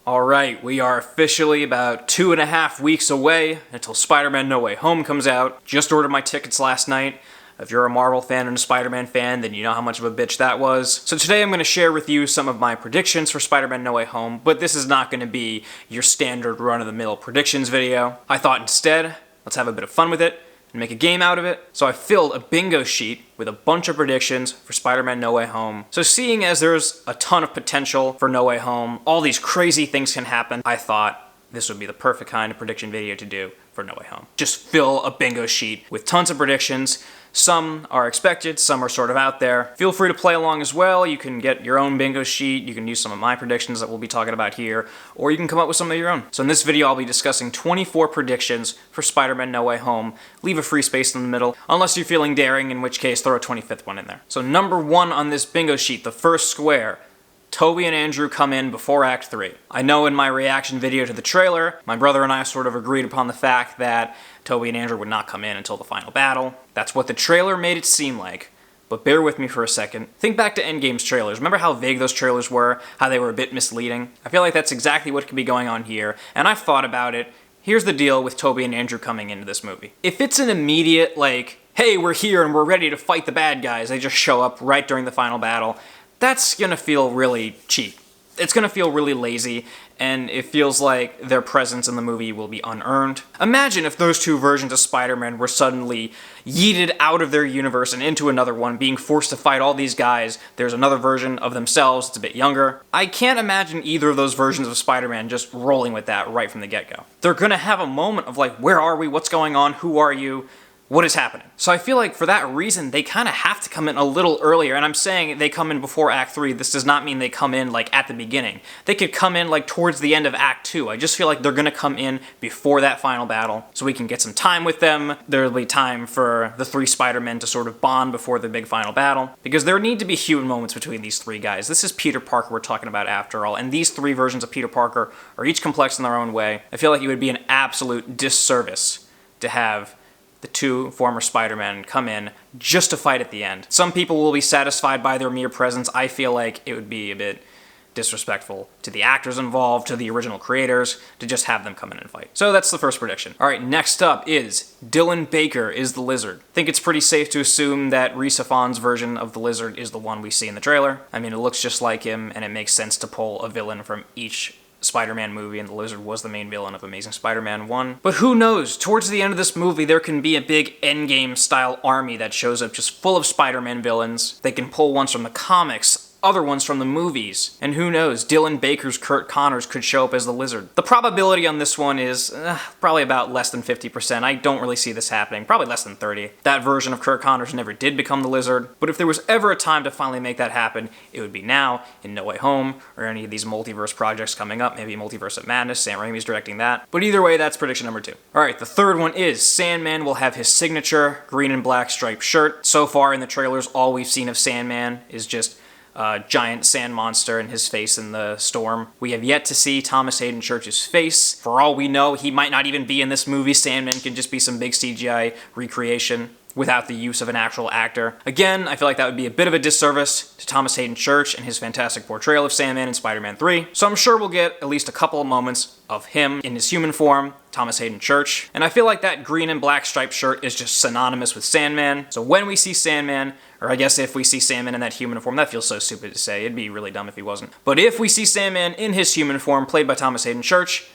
Alright, we are officially about 2.5 weeks away until Spider-Man No Way Home comes out. Just ordered my tickets last night. If you're a Marvel fan and a Spider-Man fan, then you know how much of a bitch that was. So today I'm going to share with you some of my predictions for Spider-Man No Way Home, but this is not going to be your standard run-of-the-mill predictions video. I thought instead, let's have a bit of fun with it and make a game out of it. So I filled a bingo sheet with a bunch of predictions for Spider-Man No Way Home. So seeing as there's a ton of potential for No Way Home, all these crazy things can happen, I thought this would be the perfect kind of prediction video to do for No Way Home. Just fill a bingo sheet with tons of predictions. Some are expected, some are sort of out there. Feel free to play along as well. You can get your own bingo sheet, you can use some of my predictions that we'll be talking about here, or you can come up with some of your own. So in this video I'll be discussing 24 predictions for Spider-Man No Way Home. Leave a free space in the middle, unless you're feeling daring, in which case throw a 25th one in there. So number 1 on this bingo sheet, the first square, Tobey and Andrew come in before Act 3. I know in my reaction video to the trailer, my brother and I sort of agreed upon the fact that Tobey and Andrew would not come in until the final battle. That's what the trailer made it seem like. But bear with me for a second. Think back to Endgame's trailers. Remember how vague those trailers were? How they were a bit misleading? I feel like that's exactly what could be going on here, and I've thought about it. Here's the deal with Tobey and Andrew coming into this movie. If it's an immediate, like, hey, we're here and we're ready to fight the bad guys, they just show up right during the final battle, that's gonna feel really cheap. It's gonna feel really lazy, and it feels like their presence in the movie will be unearned. Imagine if those two versions of Spider-Man were suddenly yeeted out of their universe and into another one, being forced to fight all these guys. There's another version of themselves that's a bit younger. I can't imagine either of those versions of Spider-Man just rolling with that right from the get-go. They're gonna have a moment of like, where are we? What's going on? Who are you? What is happening? So I feel like for that reason, they kind of have to come in a little earlier, and I'm saying they come in before Act 3. This does not mean they come in like at the beginning. They could come in like towards the end of Act 2. I just feel like they're gonna come in before that final battle, so we can get some time with them. There'll be time for the 3 Spider-Men to sort of bond before the big final battle, because there need to be human moments between these 3 guys. This is Peter Parker we're talking about after all, and these 3 versions of Peter Parker are each complex in their own way. I feel like it would be an absolute disservice to have the 2 former Spider-Men come in just to fight at the end. Some people will be satisfied by their mere presence. I feel like it would be a bit disrespectful to the actors involved, to the original creators, to just have them come in and fight. So that's the first prediction. Alright, next up is Dylan Baker is the Lizard. I think it's pretty safe to assume that Rhys Ifan's version of the Lizard is the one we see in the trailer. I mean, it looks just like him, and it makes sense to pull a villain from each Spider-Man movie, and the Lizard was the main villain of Amazing Spider-Man 1. But who knows? Towards the end of this movie, there can be a big Endgame-style army that shows up just full of Spider-Man villains. They can pull ones from the comics, other ones from the movies, and who knows, Dylan Baker's Kurt Connors could show up as the Lizard. The probability on this one is probably about less than 50%. I don't really see this happening, probably less than 30. That version of Kurt Connors never did become the Lizard, but if there was ever a time to finally make that happen, it would be now, in No Way Home, or any of these multiverse projects coming up, maybe Multiverse of Madness, Sam Raimi's directing that. But either way, that's prediction number 2. Alright, the third one is Sandman will have his signature green and black striped shirt. So far in the trailers, all we've seen of Sandman is just giant sand monster and his face in the storm. We have yet to see Thomas Hayden Church's face. For all we know, he might not even be in this movie. Sandman can just be some big CGI recreation without the use of an actual actor. Again, I feel like that would be a bit of a disservice to Thomas Hayden Church and his fantastic portrayal of Sandman in Spider-Man 3. So I'm sure we'll get at least a couple of moments of him in his human form, Thomas Hayden Church. And I feel like that green and black striped shirt is just synonymous with Sandman. So when we see Sandman, or I guess if we see Sandman in that human form, that feels so stupid to say. It'd be really dumb if he wasn't. But if we see Sandman in his human form, played by Thomas Hayden Church,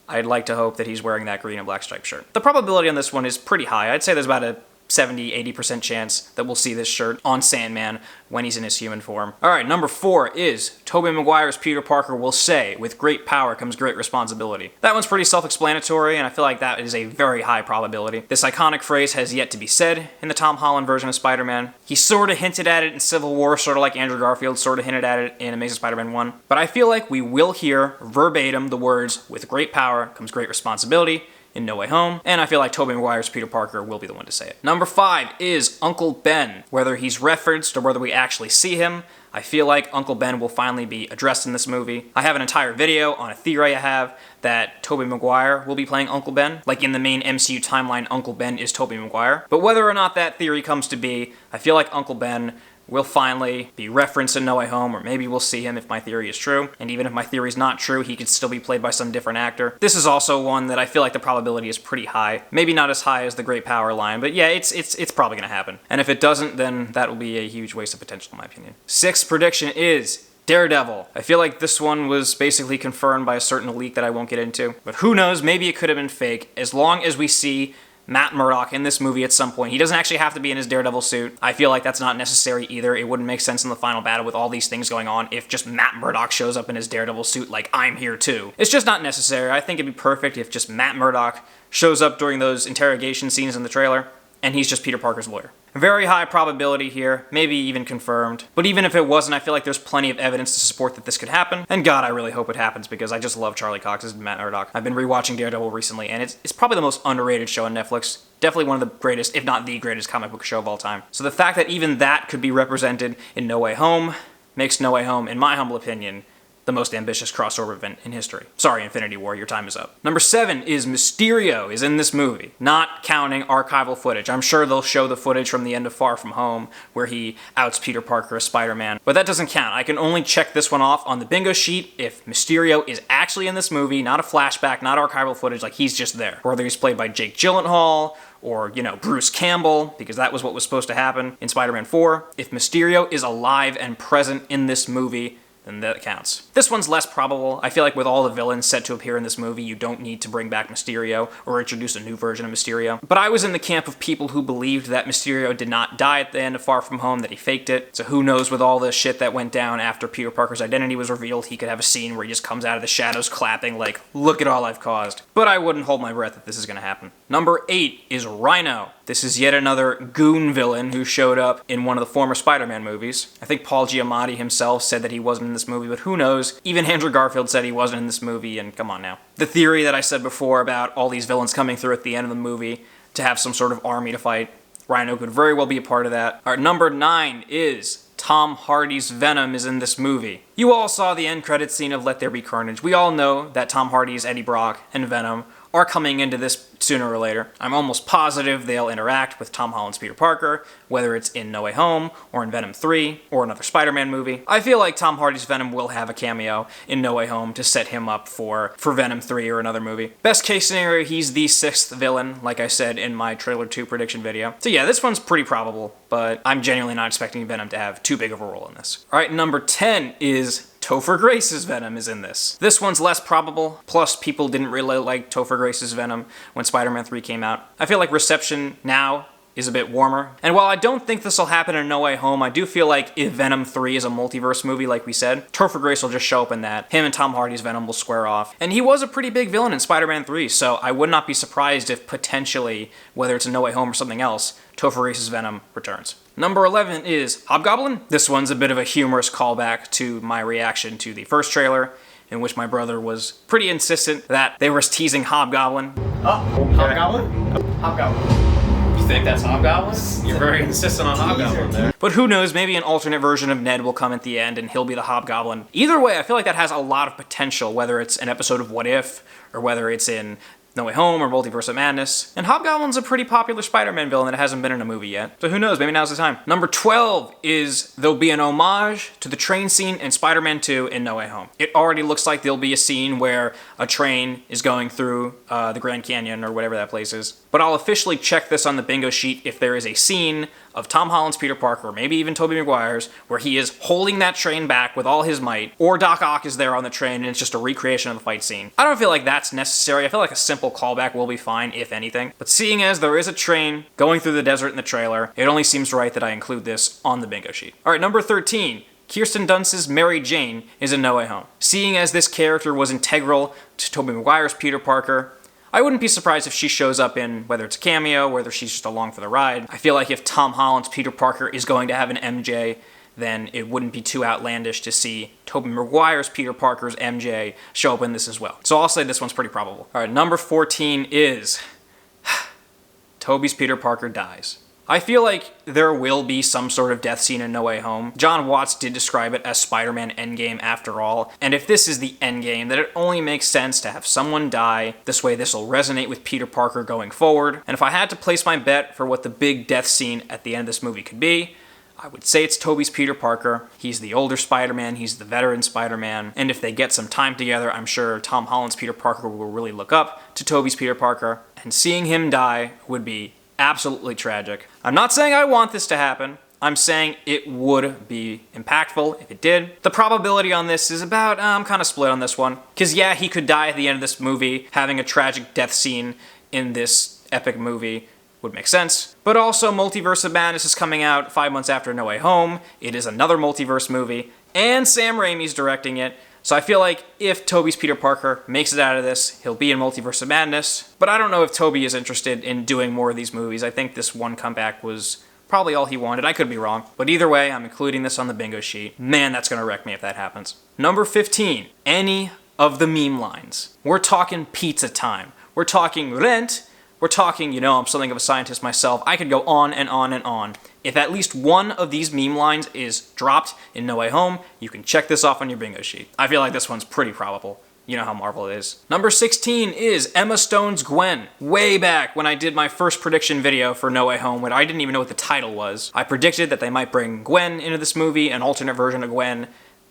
I'd like to hope that he's wearing that green and black striped shirt. The probability on this one is pretty high. I'd say there's about a 70-80% chance that we'll see this shirt on Sandman when he's in his human form. Alright, number 4 is Tobey Maguire's Peter Parker will say, with great power comes great responsibility. That one's pretty self-explanatory, and I feel like that is a very high probability. This iconic phrase has yet to be said in the Tom Holland version of Spider-Man. He sort of hinted at it in Civil War, sort of like Andrew Garfield sort of hinted at it in Amazing Spider-Man 1. But I feel like we will hear verbatim the words, with great power comes great responsibility, in No Way Home, and I feel like Tobey Maguire's Peter Parker will be the one to say it. Number 5 is Uncle Ben. Whether he's referenced or whether we actually see him, I feel like Uncle Ben will finally be addressed in this movie. I have an entire video on a theory I have that Tobey Maguire will be playing Uncle Ben. Like in the main MCU timeline, Uncle Ben is Tobey Maguire. But whether or not that theory comes to be, I feel like Uncle Ben will finally be referenced in No Way Home, or maybe we'll see him if my theory is true. And even if my theory is not true, he could still be played by some different actor. This is also one that I feel like the probability is pretty high. Maybe not as high as the Great Power line, but yeah, it's probably gonna happen. And if it doesn't, then that will be a huge waste of potential in my opinion. Sixth prediction is Daredevil. I feel like this one was basically confirmed by a certain leak that I won't get into, but who knows, maybe it could have been fake. As long as we see Matt Murdock in this movie at some point. He doesn't actually have to be in his Daredevil suit. I feel like that's not necessary either. It wouldn't make sense in the final battle with all these things going on if just Matt Murdock shows up in his Daredevil suit like, I'm here too. It's just not necessary. I think it'd be perfect if just Matt Murdock shows up during those interrogation scenes in the trailer, and he's just Peter Parker's lawyer. Very high probability here, maybe even confirmed. But even if it wasn't, I feel like there's plenty of evidence to support that this could happen. And God, I really hope it happens because I just love Charlie Cox as Matt Murdock. I've been rewatching Daredevil recently, and it's probably the most underrated show on Netflix. Definitely one of the greatest, if not the greatest comic book show of all time. So the fact that even that could be represented in No Way Home makes No Way Home, in my humble opinion, the most ambitious crossover event in history. Sorry, Infinity War, your time is up. Number 7 is Mysterio is in this movie, not counting archival footage. I'm sure they'll show the footage from the end of Far From Home where he outs Peter Parker as Spider-Man, but that doesn't count. I can only check this one off on the bingo sheet if Mysterio is actually in this movie, not a flashback, not archival footage, like he's just there. Whether he's played by Jake Gyllenhaal, or, you know, Bruce Campbell, because that was what was supposed to happen in Spider-Man 4. If Mysterio is alive and present in this movie, then that counts. This one's less probable. I feel like with all the villains set to appear in this movie, you don't need to bring back Mysterio or introduce a new version of Mysterio. But I was in the camp of people who believed that Mysterio did not die at the end of Far From Home, that he faked it. So who knows, with all the shit that went down after Peter Parker's identity was revealed, he could have a scene where he just comes out of the shadows clapping like, look at all I've caused. But I wouldn't hold my breath that this is gonna happen. Number 8 is Rhino. This is yet another goon villain who showed up in one of the former Spider-Man movies. I think Paul Giamatti himself said that he wasn't in this movie, but who knows? Even Andrew Garfield said he wasn't in this movie, and come on now. The theory that I said before about all these villains coming through at the end of the movie to have some sort of army to fight, Rhino could very well be a part of that. Our number 9 is Tom Hardy's Venom is in this movie. You all saw the end credits scene of Let There Be Carnage. We all know that Tom Hardy's Eddie Brock and Venom are coming into this sooner or later. I'm almost positive they'll interact with Tom Holland's Peter Parker, whether it's in No Way Home, or in Venom 3, or another Spider-Man movie. I feel like Tom Hardy's Venom will have a cameo in No Way Home to set him up for Venom 3 or another movie. Best case scenario, he's the 6th villain, like I said in my Trailer 2 prediction video. So yeah, this one's pretty probable, but I'm genuinely not expecting Venom to have too big of a role in this. Alright, number 10 is Topher Grace's Venom is in this. This one's less probable, plus people didn't really like Topher Grace's Venom when Spider-Man 3 came out. I feel like reception now is a bit warmer. And while I don't think this will happen in No Way Home, I do feel like if Venom 3 is a multiverse movie like we said, Topher Grace will just show up in that. Him and Tom Hardy's Venom will square off. And he was a pretty big villain in Spider-Man 3, so I would not be surprised if potentially, whether it's in No Way Home or something else, Topher Grace's Venom returns. Number 11 is Hobgoblin. This one's a bit of a humorous callback to my reaction to the first trailer, in which my brother was pretty insistent that they were teasing Hobgoblin. Oh, okay. Hobgoblin? Hobgoblin. You think that's Hobgoblin? You're very insistent on Hobgoblin there. But who knows, maybe an alternate version of Ned will come at the end and he'll be the Hobgoblin. Either way, I feel like that has a lot of potential, whether it's an episode of What If, or whether it's in No Way Home or Multiverse of Madness. And Hobgoblin's a pretty popular Spider-Man villain that hasn't been in a movie yet. So who knows, maybe now's the time. Number 12 is there'll be an homage to the train scene in Spider-Man 2 in No Way Home. It already looks like there'll be a scene where a train is going through the Grand Canyon or whatever that place is. But I'll officially check this on the bingo sheet if there is a scene of Tom Holland's Peter Parker, or maybe even Tobey Maguire's, where he is holding that train back with all his might, or Doc Ock is there on the train and it's just a recreation of the fight scene. I don't feel like that's necessary. I feel like a simple callback will be fine, if anything. But seeing as there is a train going through the desert in the trailer, it only seems right that I include this on the bingo sheet. Alright, number 13. Kirsten Dunst's Mary Jane is in No Way Home. Seeing as this character was integral to Tobey Maguire's Peter Parker, I wouldn't be surprised if she shows up in, whether it's a cameo, whether she's just along for the ride. I feel like if Tom Holland's Peter Parker is going to have an MJ, then it wouldn't be too outlandish to see Tobey Maguire's Peter Parker's MJ show up in this as well. So I'll say this one's pretty probable. Alright, number 14 is Tobey's Peter Parker dies. I feel like there will be some sort of death scene in No Way Home. John Watts did describe it as Spider-Man Endgame after all, and if this is the Endgame, then it only makes sense to have someone die. This way this will resonate with Peter Parker going forward. And if I had to place my bet for what the big death scene at the end of this movie could be, I would say it's Tobey's Peter Parker. He's the older Spider-Man, he's the veteran Spider-Man, and if they get some time together, I'm sure Tom Holland's Peter Parker will really look up to Tobey's Peter Parker, and seeing him die would be absolutely tragic. I'm not saying I want this to happen. I'm saying it would be impactful if it did. The probability on this is about, I'm kind of split on this one. Because yeah, he could die at the end of this movie. Having a tragic death scene in this epic movie would make sense. But also, Multiverse of Madness is coming out 5 months after No Way Home. It is another multiverse movie, and Sam Raimi's directing it. So I feel like if Tobey's Peter Parker makes it out of this, he'll be in Multiverse of Madness. But I don't know if Tobey is interested in doing more of these movies. I think this one comeback was probably all he wanted. I could be wrong. But either way, I'm including this on the bingo sheet. Man, that's gonna wreck me if that happens. Number 15, any of the meme lines. We're talking pizza time. We're talking rent. We're talking, I'm something of a scientist myself. I could go on and on and on. If at least one of these meme lines is dropped in No Way Home, you can check this off on your bingo sheet. I feel like this one's pretty probable. You know how Marvel it is. Number 16 is Emma Stone's Gwen. Way back when I did my first prediction video for No Way Home, when I didn't even know what the title was, I predicted that they might bring Gwen into this movie, an alternate version of Gwen,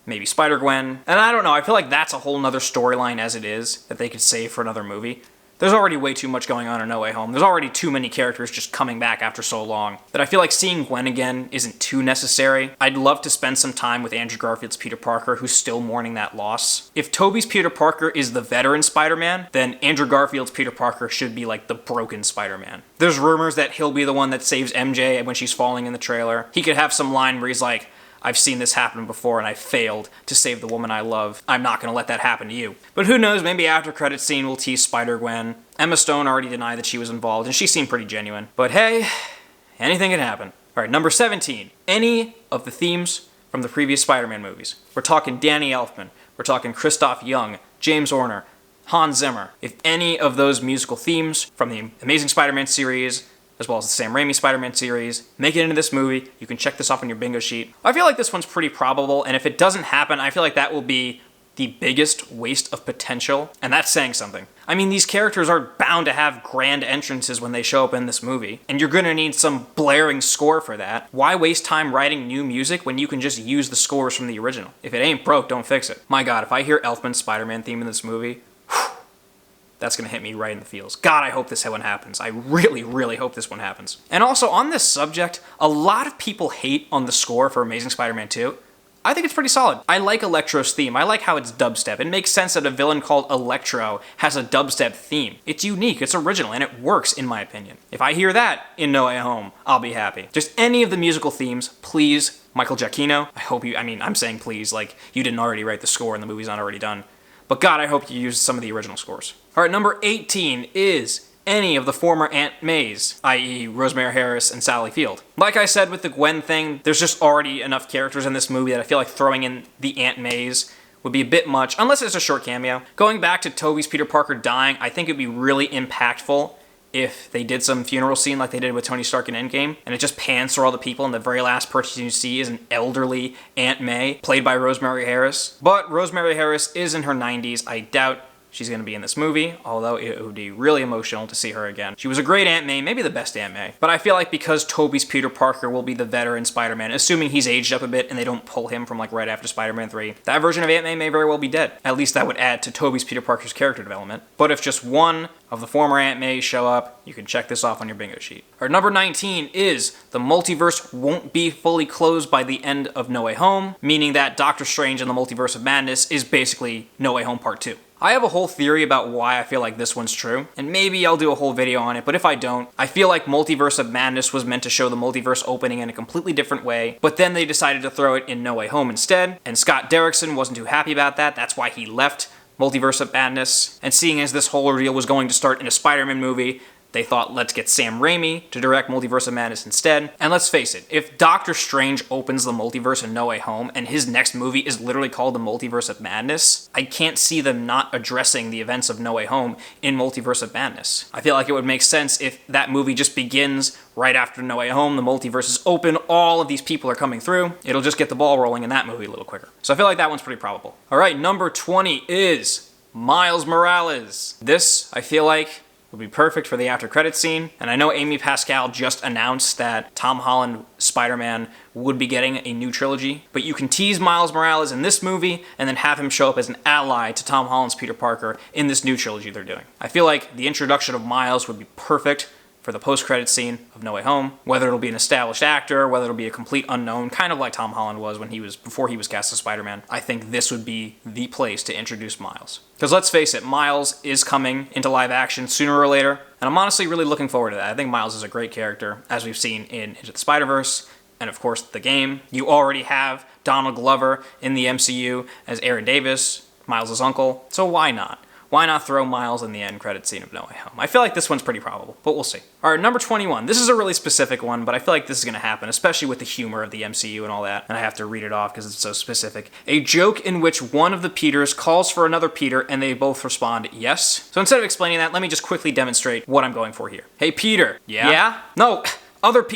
maybe Spider-Gwen. And I don't know, I feel like that's a whole nother storyline as it is, that they could save for another movie. There's already way too much going on in No Way Home. There's already too many characters just coming back after so long that I feel like seeing Gwen again isn't too necessary. I'd love to spend some time with Andrew Garfield's Peter Parker, who's still mourning that loss. If Tobey's Peter Parker is the veteran Spider-Man, then Andrew Garfield's Peter Parker should be like the broken Spider-Man. There's rumors that he'll be the one that saves MJ when she's falling in the trailer. He could have some line where he's like, I've seen this happen before and I failed to save the woman I love. I'm not gonna let that happen to you. But who knows, maybe after credits scene we'll tease Spider-Gwen. Emma Stone already denied that she was involved and she seemed pretty genuine. But hey, anything can happen. Alright, number 17. Any of the themes from the previous Spider-Man movies. We're talking Danny Elfman. We're talking Christoph Young, James Horner, Hans Zimmer. If any of those musical themes from the Amazing Spider-Man series, as well as the Sam Raimi Spider-Man series, make it into this movie, you can check this off on your bingo sheet. I feel like this one's pretty probable, and if it doesn't happen, I feel like that will be the biggest waste of potential, and that's saying something. I mean, these characters are bound to have grand entrances when they show up in this movie, and you're gonna need some blaring score for that. Why waste time writing new music when you can just use the scores from the original? If it ain't broke, don't fix it. My god, if I hear Elfman's Spider-Man theme in this movie, that's gonna hit me right in the feels. God, I hope this one happens. I really, really hope this one happens. And also, on this subject, a lot of people hate on the score for Amazing Spider-Man 2. I think it's pretty solid. I like Electro's theme. I like how it's dubstep. It makes sense that a villain called Electro has a dubstep theme. It's unique, it's original, and it works, in my opinion. If I hear that in No Way Home, I'll be happy. Just any of the musical themes, please, Michael Giacchino. I'm saying please, like you didn't already write the score and the movie's not already done. But God, I hope you used some of the original scores. Alright, number 18 is any of the former Aunt Mays, i.e. Rosemary Harris and Sally Field. Like I said with the Gwen thing, there's just already enough characters in this movie that I feel like throwing in the Aunt Mays would be a bit much, unless it's a short cameo. Going back to Tobey's Peter Parker dying, I think it'd be really impactful if they did some funeral scene like they did with Tony Stark in Endgame, and it just pans through all the people, and the very last person you see is an elderly Aunt May, played by Rosemary Harris. But Rosemary Harris is in her 90s. I doubt she's going to be in this movie, although it would be really emotional to see her again. She was a great Aunt May, maybe the best Aunt May. But I feel like because Tobey's Peter Parker will be the veteran Spider-Man, assuming he's aged up a bit and they don't pull him from like right after Spider-Man 3, that version of Aunt May very well be dead. At least that would add to Tobey's Peter Parker's character development. But if just one of the former Aunt Mays show up, you can check this off on your bingo sheet. Our number 19 is the multiverse won't be fully closed by the end of No Way Home, meaning that Doctor Strange and the Multiverse of Madness is basically No Way Home Part 2. I have a whole theory about why I feel like this one's true, and maybe I'll do a whole video on it, but if I don't, I feel like Multiverse of Madness was meant to show the multiverse opening in a completely different way, but then they decided to throw it in No Way Home instead, and Scott Derrickson wasn't too happy about that. That's why he left Multiverse of Madness, and seeing as this whole ordeal was going to start in a Spider-Man movie, they thought, let's get Sam Raimi to direct Multiverse of Madness instead. And let's face it, if Doctor Strange opens the multiverse in No Way Home and his next movie is literally called the Multiverse of Madness, I can't see them not addressing the events of No Way Home in Multiverse of Madness. I feel like it would make sense if that movie just begins right after No Way Home, the multiverse is open, all of these people are coming through. It'll just get the ball rolling in that movie a little quicker. So I feel like that one's pretty probable. All right, number 20 is Miles Morales. This, I feel like, would be perfect for the after credits scene. And I know Amy Pascal just announced that Tom Holland Spider-Man would be getting a new trilogy, but you can tease Miles Morales in this movie and then have him show up as an ally to Tom Holland's Peter Parker in this new trilogy they're doing. I feel like the introduction of Miles would be perfect for the post-credits scene of No Way Home, whether it'll be an established actor, whether it'll be a complete unknown, kind of like Tom Holland was before he was cast as Spider-Man. I think this would be the place to introduce Miles. Because let's face it, Miles is coming into live action sooner or later, and I'm honestly really looking forward to that. I think Miles is a great character, as we've seen in Into the Spider-Verse, and of course the game. You already have Donald Glover in the MCU as Aaron Davis, Miles' uncle, so why not? Why not throw Miles in the end credit scene of No Way Home? I feel like this one's pretty probable, but we'll see. All right, number 21. This is a really specific one, but I feel like this is going to happen, especially with the humor of the MCU and all that, and I have to read it off because it's so specific. A joke in which one of the Peters calls for another Peter and they both respond yes. So instead of explaining that, let me just quickly demonstrate what I'm going for here. Hey, Peter. Yeah? Yeah? No,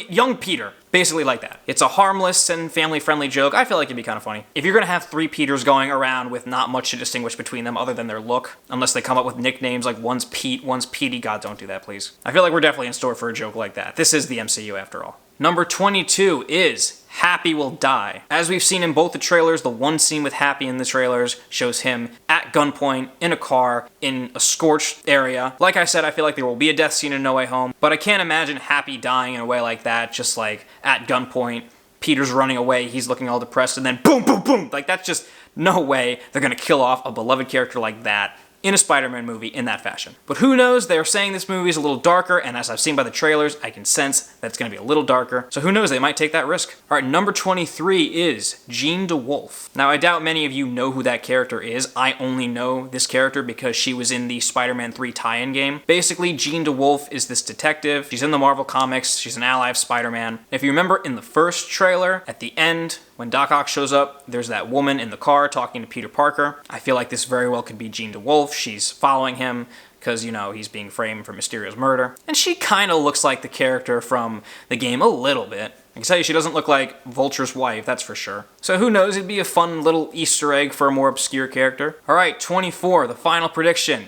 young Peter. Basically like that. It's a harmless and family-friendly joke. I feel like it'd be kind of funny. If you're gonna have three Peters going around with not much to distinguish between them other than their look, unless they come up with nicknames like one's Pete, one's Petey, God, don't do that, please. I feel like we're definitely in store for a joke like that. This is the MCU after all. Number 22 is Happy Will Die. As we've seen in both the trailers, the one scene with Happy in the trailers shows him at gunpoint, in a car, in a scorched area. Like I said, I feel like there will be a death scene in No Way Home, but I can't imagine Happy dying in a way like that, just like at gunpoint, Peter's running away, he's looking all depressed, and then boom, boom, boom! Like that's just no way they're gonna kill off a beloved character like that in a Spider-Man movie in that fashion. But who knows, they're saying this movie is a little darker, and as I've seen by the trailers, I can sense that it's gonna be a little darker. So who knows, they might take that risk. All right, number 23 is Jean DeWolff. Now, I doubt many of you know who that character is. I only know this character because she was in the Spider-Man 3 tie-in game. Basically, Jean DeWolff is this detective. She's in the Marvel Comics. She's an ally of Spider-Man. If you remember in the first trailer, at the end, when Doc Ock shows up, there's that woman in the car talking to Peter Parker. I feel like this very well could be Jean DeWolff. She's following him because, you know, he's being framed for Mysterio's murder. And she kind of looks like the character from the game a little bit. I can tell you she doesn't look like Vulture's wife, that's for sure. So who knows, it'd be a fun little Easter egg for a more obscure character. All right, 24, the final prediction.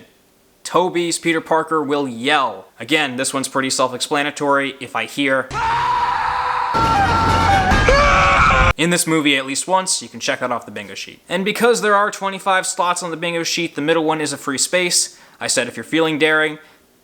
Tobey's Peter Parker will yell. Again, this one's pretty self-explanatory. If I hear in this movie at least once, you can check that off the bingo sheet. And because there are 25 slots on the bingo sheet, the middle one is a free space. I said if you're feeling daring,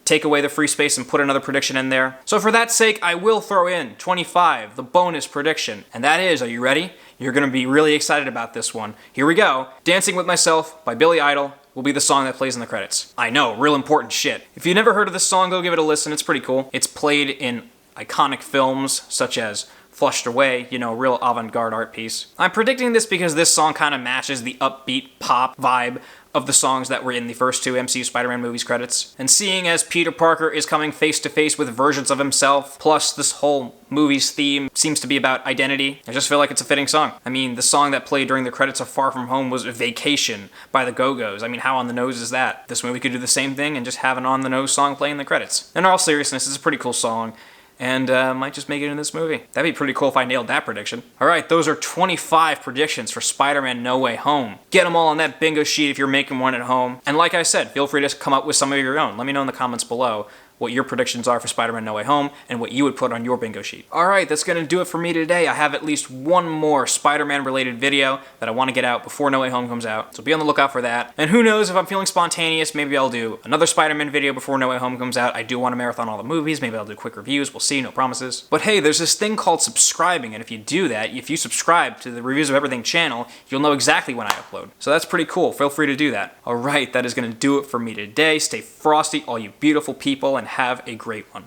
take away the free space and put another prediction in there. So for that sake, I will throw in 25, the bonus prediction. And that is, are you ready? You're gonna be really excited about this one. Here we go. Dancing with Myself by Billy Idol will be the song that plays in the credits. I know, real important shit. If you've never heard of this song, go give it a listen, it's pretty cool. It's played in iconic films such as Flushed Away, you know, real avant-garde art piece. I'm predicting this because this song kind of matches the upbeat pop vibe of the songs that were in the first two MCU Spider-Man movies credits. And seeing as Peter Parker is coming face to face with versions of himself, plus this whole movie's theme seems to be about identity, I just feel like it's a fitting song. I mean, the song that played during the credits of Far From Home was Vacation by the Go-Go's. I mean, how on the nose is that? This movie could do the same thing and just have an on-the-nose song play in the credits. In all seriousness, it's a pretty cool song. And might just make it in this movie. That'd be pretty cool if I nailed that prediction. All right, those are 25 predictions for Spider-Man No Way Home. Get them all on that bingo sheet if you're making one at home. And like I said, feel free to come up with some of your own. Let me know in the comments below what your predictions are for Spider-Man No Way Home and what you would put on your bingo sheet. All right, that's gonna do it for me today. I have at least one more Spider-Man related video that I wanna get out before No Way Home comes out, so be on the lookout for that. And who knows, if I'm feeling spontaneous, maybe I'll do another Spider-Man video before No Way Home comes out. I do wanna marathon all the movies, maybe I'll do quick reviews, we'll see, no promises. But hey, there's this thing called subscribing, and if you do that, if you subscribe to the Reviews of Everything channel, you'll know exactly when I upload. So that's pretty cool, feel free to do that. All right, that is gonna do it for me today. Stay frosty, all you beautiful people, and have a great one.